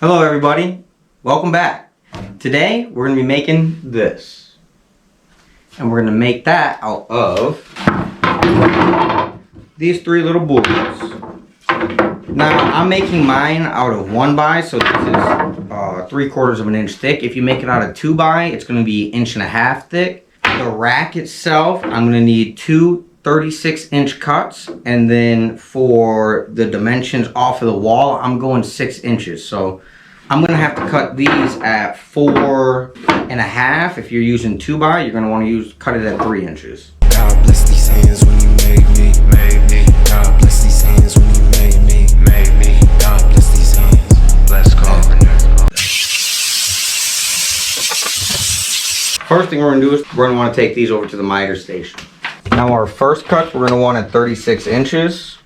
Hello everybody, welcome back. Today we're going to be making this. And we're going to make that out of these three little boards. Now I'm making mine out of 1x, so this is 3/4 of an inch thick. If you make it out of 2x, it's going to be 1.5 inches thick. The rack itself, I'm going to need two 36-inch cuts, and then for the dimensions off of the wall, I'm going 6 inches. So I'm going to have to cut these at 4.5. If you're using 2x, you're going to want to cut it at 3 inches. God bless these hands when you made me. God bless these hands when you made me. God bless these hands. Bless Carpenter. First thing we're going to do is we're going to want to take these over to the miter station. Now our first cut we're going to want at 36 inches.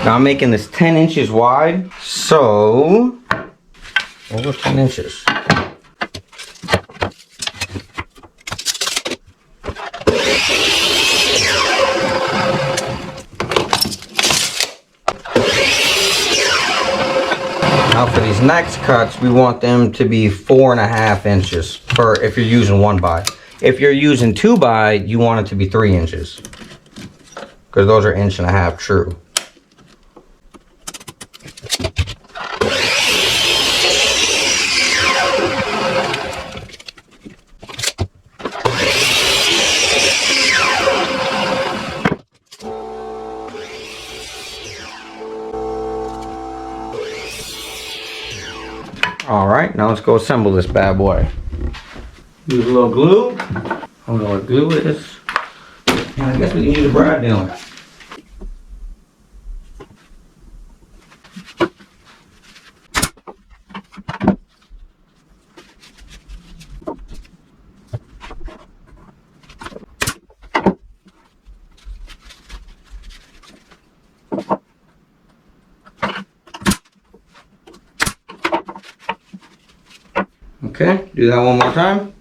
Now I'm making this 10 inches wide, so over 10 inches. Now for these next cuts, we want them to be 4.5 inches for if you're using 1x. If you're using 2x, you want it to be 3 inches, because those are 1.5 inches true. Alright, now let's go assemble this bad boy. Use a little glue. I don't know what glue is. And I guess we can use a brad nailer. Okay, do that one more time.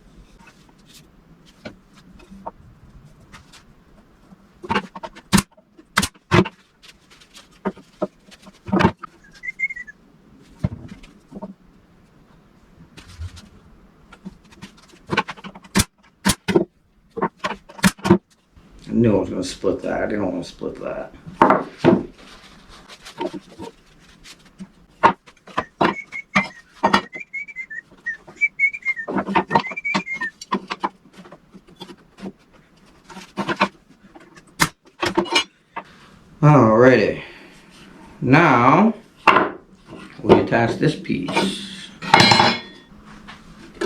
I knew I was going to split that. I didn't want to split that. Alrighty, now we attach this piece.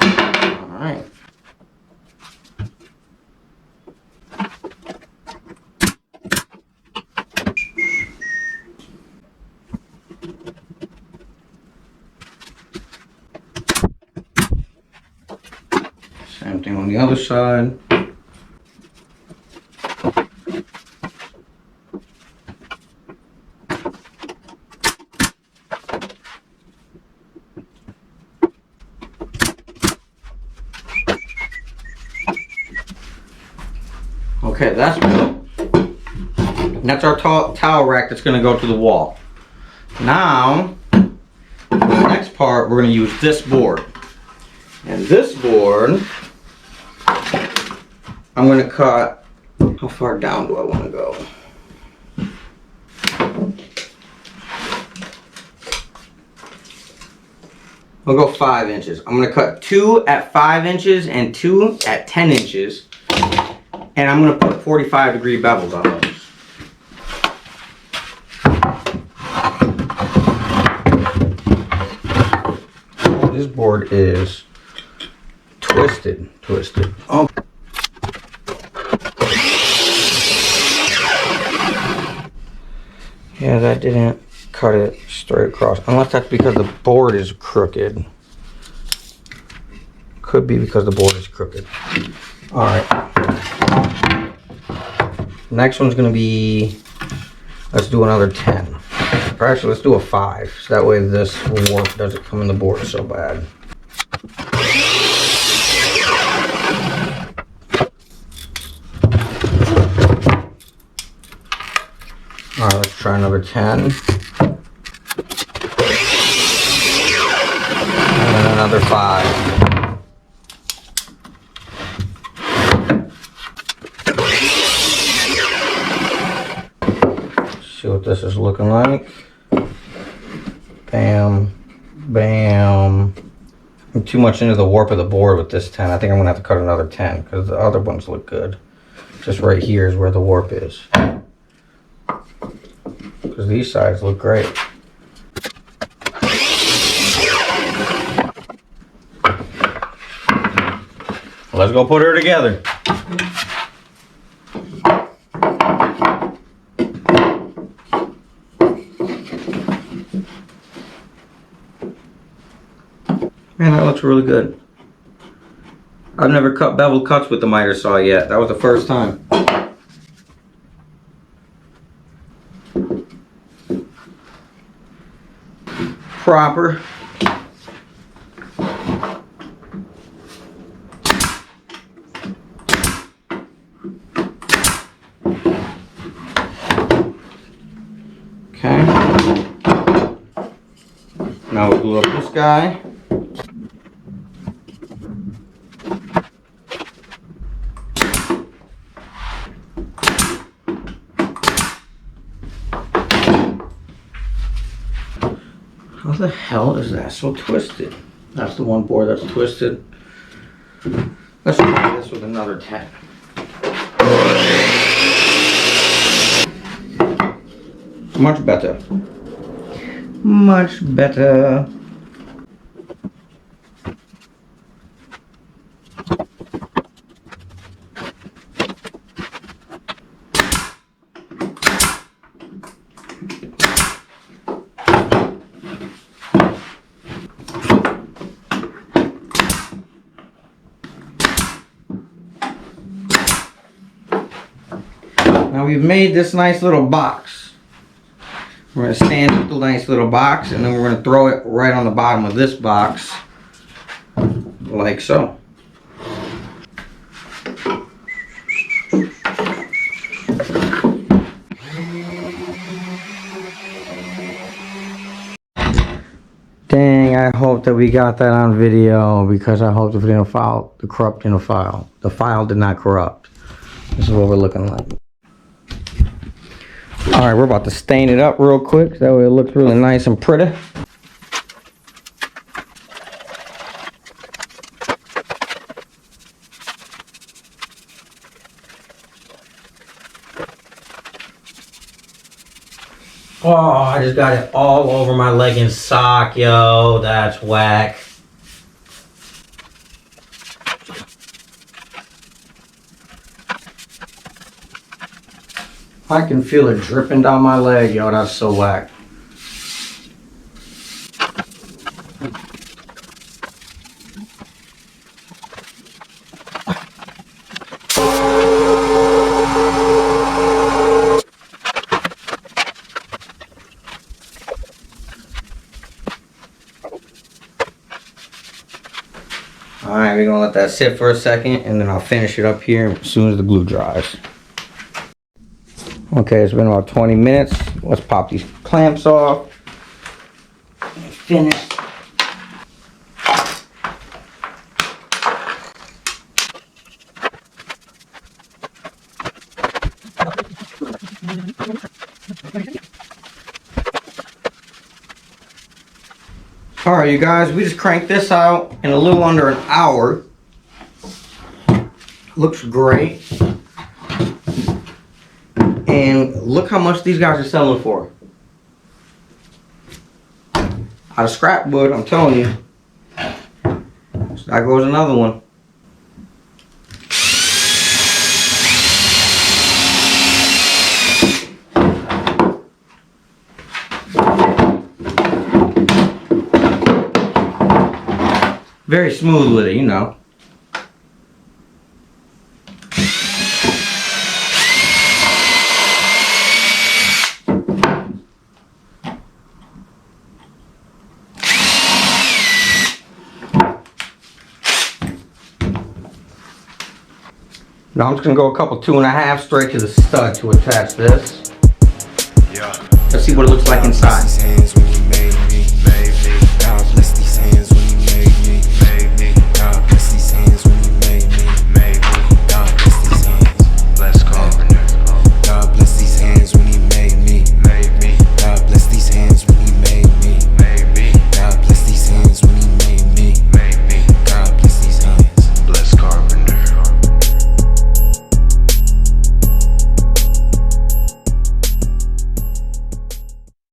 Alright. Same thing on the other side. Okay, that's our towel rack that's going to go to the wall. Now, for the next part, we're going to use this board. And this board, I'm going to cut, how far down do I want to go? I'll go 5 inches. I'm going to cut 2 at 5 inches and 2 at 10 inches. And I'm going to put 45-degree bevels on those. This board is twisted. Oh. Yeah, that didn't cut it straight across. Unless that's because the board is crooked. Could be because the board is crooked. Alright. Next one's going to be, let's do another 10. Or actually, let's do a 5. So that way this warp doesn't come in the board so bad. Alright, let's try another 10. And then another 5. See what this is looking like. Bam, bam. I'm too much into the warp of the board with this 10. I think I'm gonna have to cut another 10 because the other ones look good. Just right here is where the warp is. Because these sides look great. Let's go put her together. Man, that looks really good. I've never cut bevel cuts with the miter saw yet. That was the first time. Proper. Okay. Now we'll glue up this guy. How the hell is that so twisted? That's the one board that's twisted. Let's try this with another 10. Much better. Much better. Now we've made this nice little box. We're going to stand up the nice little box and then we're going to throw it right on the bottom of this box like so. Dang, I hope that we got that on video because I hope the file did not corrupt. This is what we're looking like. Alright, we're about to stain it up real quick. That way it looks really nice and pretty. Oh, I just got it all over my legging sock, yo. That's whack. I can feel it dripping down my leg, yo. That's so whack. Alright, we're gonna let that sit for a second and then I'll finish it up here as soon as the glue dries. Okay, it's been about 20 minutes. Let's pop these clamps off and finish. Alright, you guys, we just cranked this out in a little under an hour. Looks great. And look how much these guys are selling for. Out of scrap wood, I'm telling you. So there goes another one. Very smooth with it, you know. Now I'm just gonna go a couple 2.5 straight to the stud to attach this. Yeah. Let's see what it looks like God bless inside. these hands when you made me.